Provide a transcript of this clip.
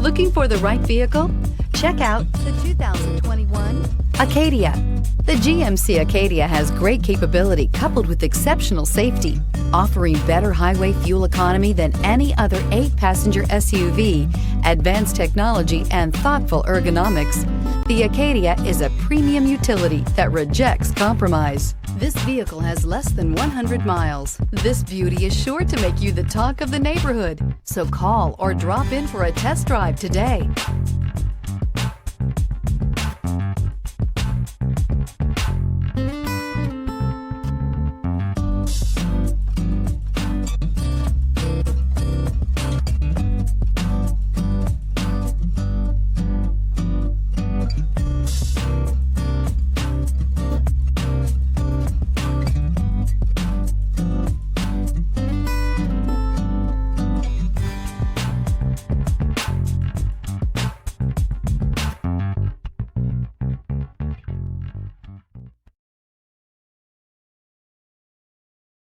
Looking for the right vehicle? Check out the 2021 Acadia. The GMC Acadia has great capability coupled with exceptional safety, offering better highway fuel economy than any other 8-passenger SUV, advanced technology, and thoughtful ergonomics. The Acadia is a premium utility that rejects compromise. This vehicle has less than 100 miles. This beauty is sure to make you the talk of the neighborhood. So call or drop in for a test drive today.